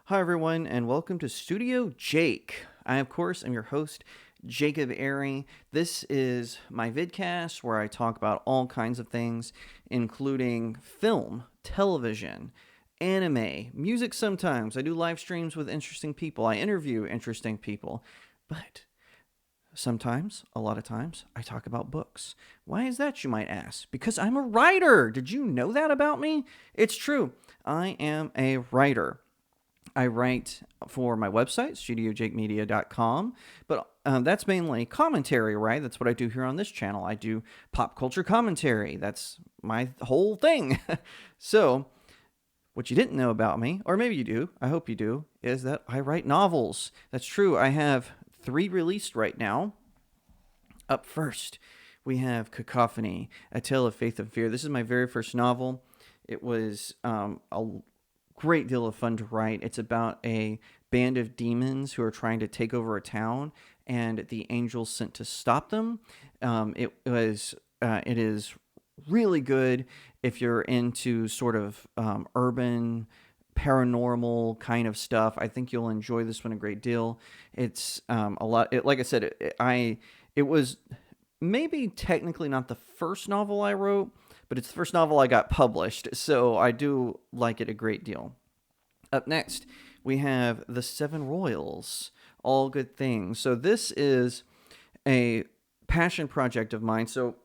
Hi, everyone, and welcome to Studio Jake. I, of course, am your host, Jacob Airy. This is my vidcast where I talk about all kinds of things, including film, television, anime, music sometimes. I do live streams with interesting people. I interview interesting people. But sometimes, a lot of times, I talk about books. Why is that, you might ask? Because I'm a writer. Did you know that about me? It's true. I am a writer. I write for my website, StudioJakeMedia.com, but that's mainly commentary, right? That's what I do here on this channel. I do pop culture commentary. That's my whole thing. So, what you didn't know about me, or maybe you do, I hope you do, is that I write novels. That's true. I have 3 released right now. Up first, we have Cacophony, A Tale of Faith and Fear. This is my very first novel. It was a great deal of fun to write. It's about a band of demons who are trying to take over a town, and the angels sent to stop them. It is really good if you're into sort of urban paranormal kind of stuff. I think you'll enjoy this one a great deal. It's a lot. Like I said, it was maybe technically not the first novel I wrote, but it's the first novel I got published, so I do like it a great deal. Up next, we have The Seven Royals, All Good Things. So this is a passion project of mine. So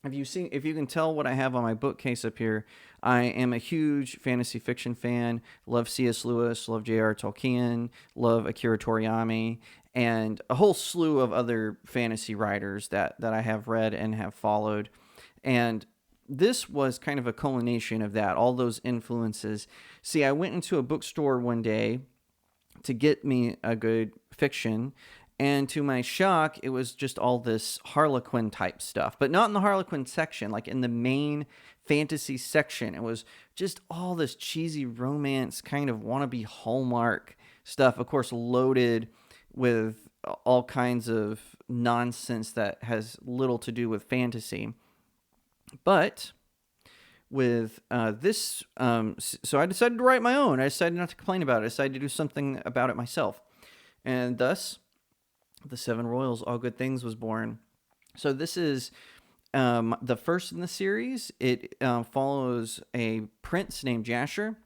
if you can tell what I have on my bookcase up here, I am a huge fantasy fiction fan. Love C.S. Lewis, love J.R. Tolkien, love Akira Toriyama, and a whole slew of other fantasy writers that I have read and have followed. And this was kind of a culmination of that, all those influences. See, I went into a bookstore one day to get me a good fiction, and to my shock, it was just all this Harlequin type stuff, but not in the Harlequin section, like in the main fantasy section. It was just all this cheesy romance, kind of wannabe Hallmark stuff, of course, loaded with all kinds of nonsense that has little to do with fantasy. But with this, so I decided to write my own. I decided not to complain about it. I decided to do something about it myself. And thus, The Seven Royals, All Good Things was born. So this is the first in the series. It follows a prince named Jasher.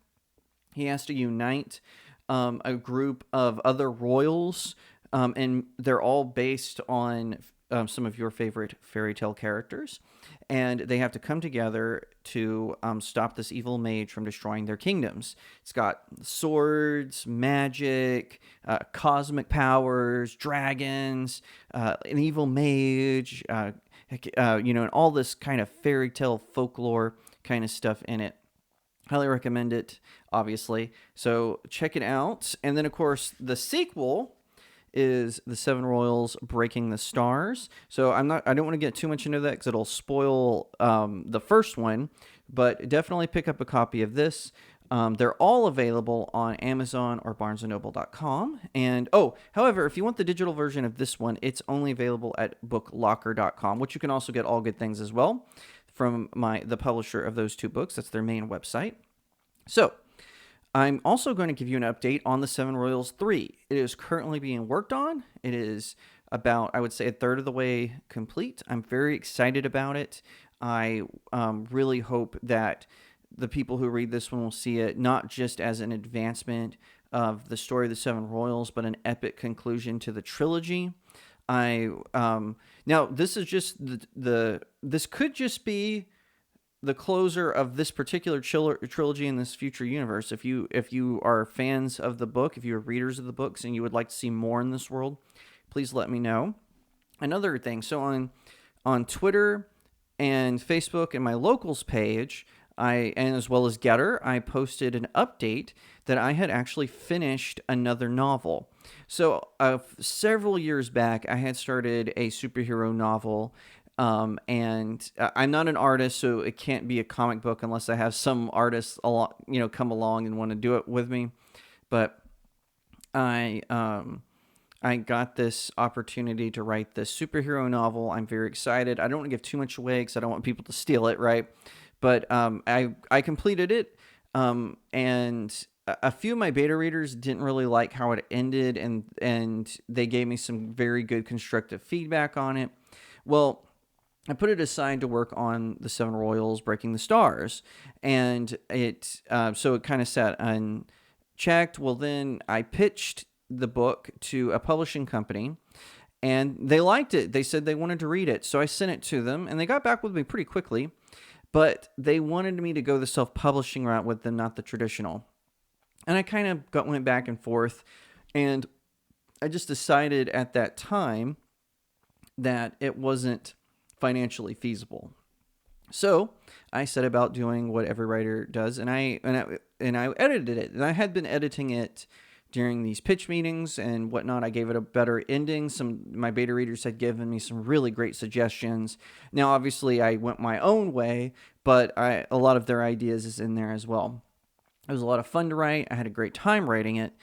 He has to unite a group of other royals, and they're all based on some of your favorite fairy tale characters. And they have to come together to stop this evil mage from destroying their kingdoms. It's got swords, magic, cosmic powers, dragons, an evil mage, and all this kind of fairy tale folklore kind of stuff in it. Highly recommend it, obviously. So check it out. And then, of course, the sequel is The Seven Royals Breaking the Stars. So I don't want to get too much into that because it'll spoil the first one, but definitely pick up a copy of this. They're all available on Amazon or BarnesandNoble.com. And however, if you want the digital version of this one, it's only available at BookLocker.com, which you can also get All Good Things as well from the publisher of those 2 books. That's their main website. So I'm also going to give you an update on The Seven Royals 3. It is currently being worked on. It is about, I would say, a third of the way complete. I'm very excited about it. I really hope that the people who read this one will see it not just as an advancement of the story of the Seven Royals, but an epic conclusion to the trilogy. Now this is just this could just be the closer of this particular trilogy in this future universe. If you are fans of the book, if you are readers of the books and you would like to see more in this world, please let me know. Another thing, so on Twitter and Facebook and my locals page, and as well as Getter, I posted an update that I had actually finished another novel. So several years back, I had started a superhero novel. And I'm not an artist, so it can't be a comic book unless I have some artists come along and want to do it with me. But I got this opportunity to write this superhero novel. I'm very excited. I don't want to give too much away because I don't want people to steal it, right? But I completed it, and a few of my beta readers didn't really like how it ended, and they gave me some very good constructive feedback on it. Well, I put it aside to work on the Seven Royals Breaking the Stars, and so it kind of sat unchecked. Well, then I pitched the book to a publishing company, and they liked it. They said they wanted to read it, so I sent it to them, and they got back with me pretty quickly. But they wanted me to go the self-publishing route with them, not the traditional. And I kind of went back and forth, and I just decided at that time that it wasn't financially feasible. So I set about doing what every writer does, and I edited it. And I had been editing it during these pitch meetings and whatnot. I gave it a better ending. My beta readers had given me some really great suggestions. Now, obviously, I went my own way, but a lot of their ideas is in there as well. It was a lot of fun to write. I had a great time writing it,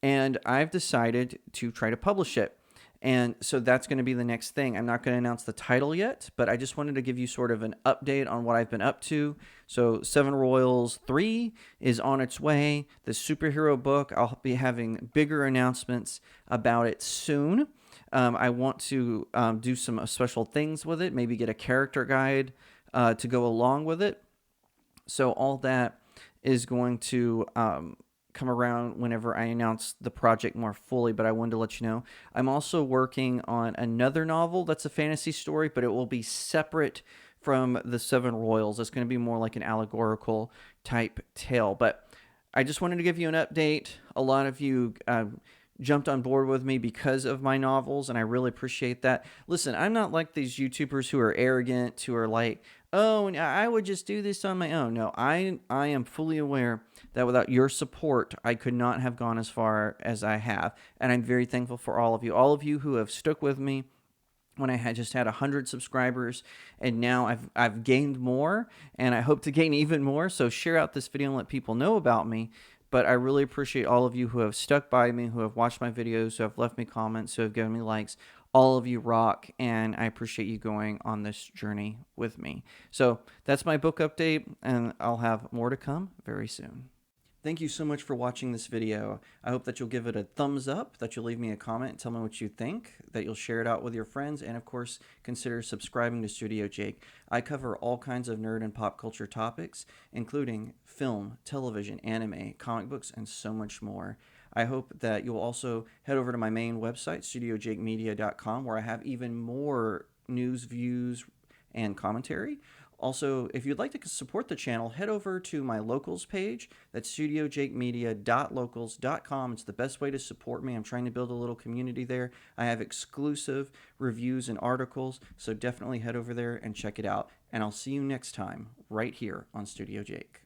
and I've decided to try to publish it. And so that's going to be the next thing. I'm not going to announce the title yet, but I just wanted to give you sort of an update on what I've been up to. So Seven Royals 3 is on its way. The superhero book, I'll be having bigger announcements about it soon. I want to do some special things with it, maybe get a character guide to go along with it. So all that is going to come around whenever I announce the project more fully, but I wanted to let you know. I'm also working on another novel that's a fantasy story, but it will be separate from the Seven Royals. It's going to be more like an allegorical type tale, but I just wanted to give you an update. A lot of you jumped on board with me because of my novels, and I really appreciate that. Listen, I'm not like these YouTubers who are arrogant, who are like, oh, I would just do this on my own. No, I am fully aware that without your support, I could not have gone as far as I have. And I'm very thankful for all of you who have stuck with me when I had just had 100 subscribers, and now I've gained more, and I hope to gain even more. So share out this video and let people know about me. But I really appreciate all of you who have stuck by me, who have watched my videos, who have left me comments, who have given me likes. All of you rock, and I appreciate you going on this journey with me. So that's my book update, and I'll have more to come very soon. Thank you so much for watching this video. I hope that you'll give it a thumbs up, that you'll leave me a comment and tell me what you think, that you'll share it out with your friends, and of course, consider subscribing to StudioJake. I cover all kinds of nerd and pop culture topics, including film, television, anime, comic books, and so much more. I hope that you'll also head over to my main website, StudioJakeMedia.com, where I have even more news, views, and commentary. Also, if you'd like to support the channel, head over to my locals page. That's studiojakemedia.locals.com. It's the best way to support me. I'm trying to build a little community there. I have exclusive reviews and articles, so definitely head over there and check it out. And I'll see you next time right here on Studio Jake.